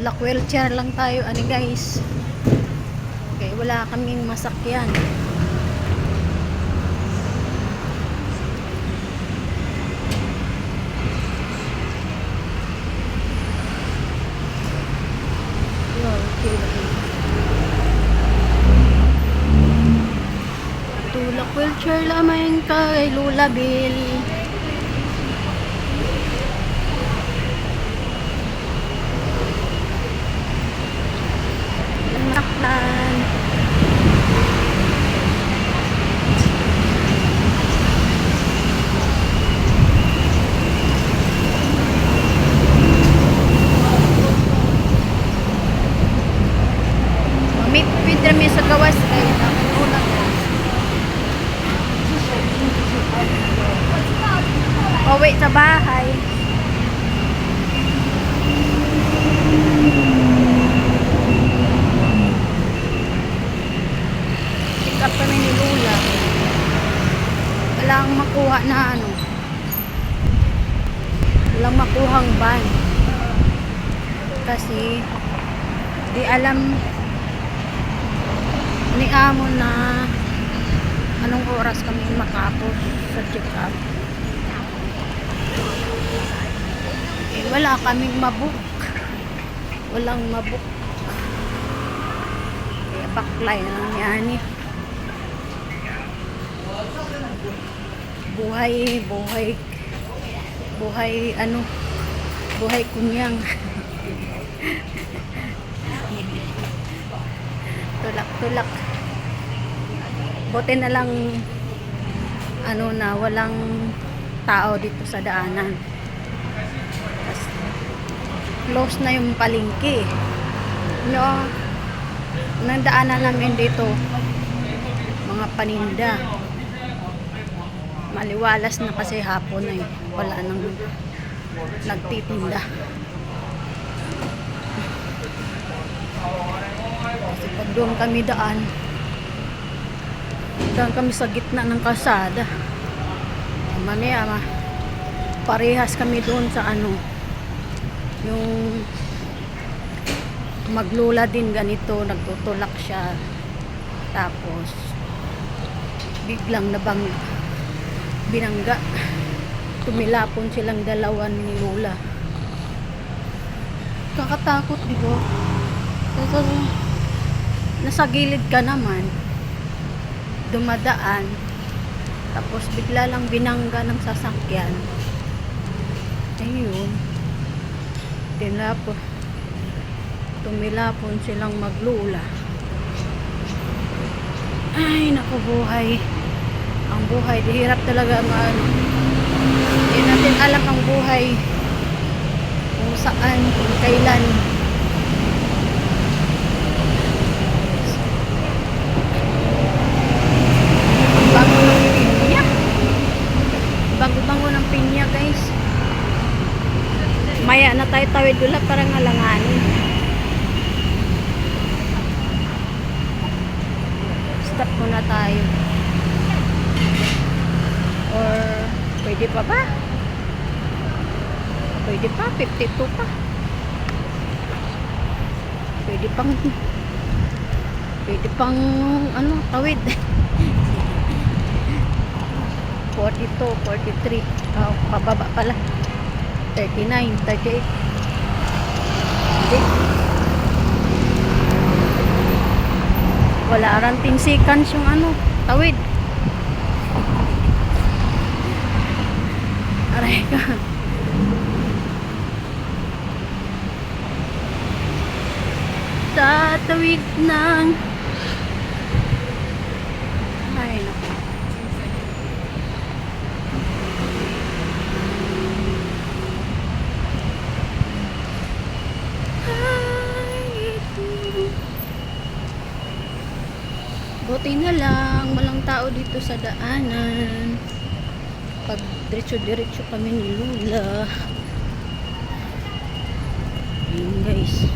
Tulak wheelchair lang tayo, ani guys. Okay, wala kaming masakyan. Okay. Tulak wheelchair lamang kay Lula Bill. Naklan. Mamit rami sa gawas kay nakunan. Pauwi sa bahay. Pick up kami ni Lula. Walang makuha na ano. Walang makuhang van. Kasi di alam ni amo na anong oras kami makapos sa check-up. Eh, wala kaming mabook. Walang mabook. Kaya baklay na lang yan eh. Buhay kunyang. Tulak. Buti na lang na walang tao dito sa daanan. Tapos, close na yung palengke. Nang daanan namin dito mga paninda. Maliwalas na kasi hapon na wala nang nagtitinda. Kasi pag doon kami daan sa gitna ng kalsada, parehas kami doon sa yung maglula din ganito, nagtutulak siya, tapos biglang binangga, tumilapon silang dalawa ni Lula. Kakatakot, di ba? Nasa gilid ka naman, dumadaan, tapos bigla lang binangga ng sasakyan. Ayun, tumilapon silang maglula. Ay, naku, buhay. Ang buhay, dihirap talaga hindi natin alam ang buhay kung saan, kung kailan. Bago ng pinya guys. Maya na tayo tawid dula para ngalanganin. Stop muna tayo. Or pwede pa ba? Pwede pa, 52 pa. Pwede pang tawid. 42, 43. Pababa pala. 39, 38. Hindi. Wala ran 10 seconds yung tawid. Aray ka. Tatawid ng ay naku. Buti na lang walang tao dito sa daanan. Pag diretso kami ni Lula. Ayun guys.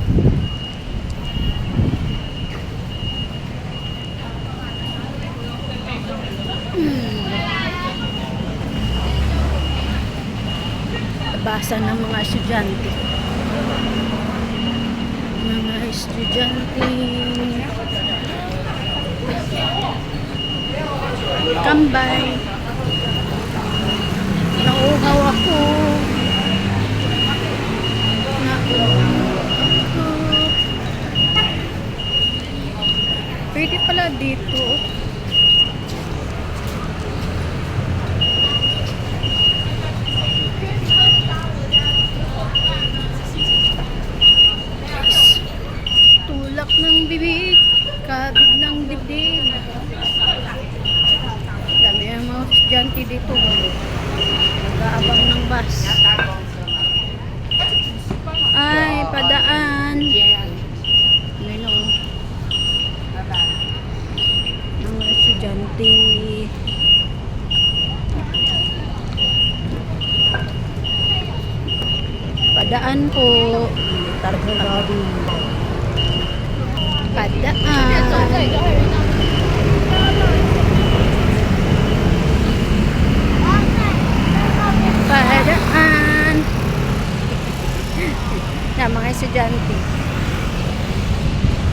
Basa ng mga estudyante. Mga estudyante. Kambay. Nauuhaw ako. Pwede pala dito. Tulak ng bibig, kabig ng dibdib. Dami ang mga estudyante dito. Nag-aabang ng bus. Ay, padaan. Ano? Ang mga estudyante. Padaan po. Tarbogado. Padaan. Padaan. Na mga estudyante.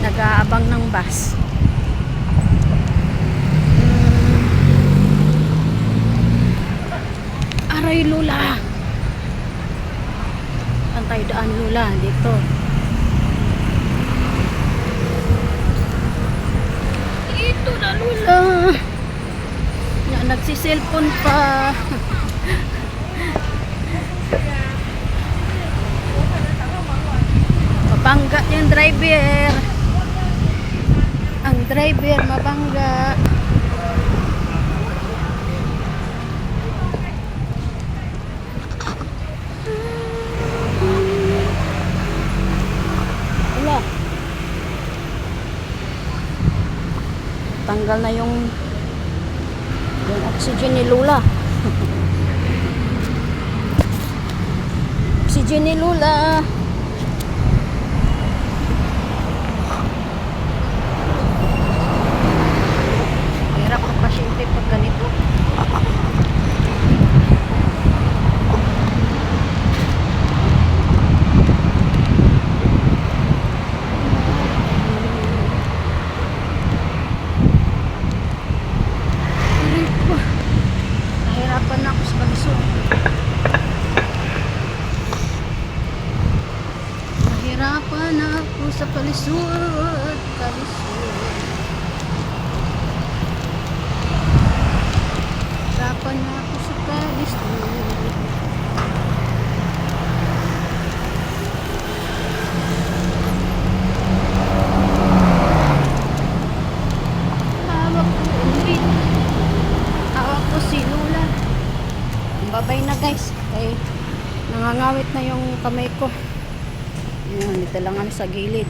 Nag-aabang ng bus. Aray Lula. Antay daan Lula dito. Ito na Lula. Nagsiselfon pa. Mabangga yung driver. Ang driver mabangga. Wala. Tanggal na yung oxygen ni Lula. Oxygen ni Lula. Hirap ang pasyente pag ganito. Nahirapan na ako sa kalisod. Nahirapan na ako sa kalisod. Nahirapan na ako sa kalisod. Hawak ko ulit. Hawak ko si Lula. Babay na guys. Ay, nangangawit na yung kamay ko. Ayan, dito lang sa gilid.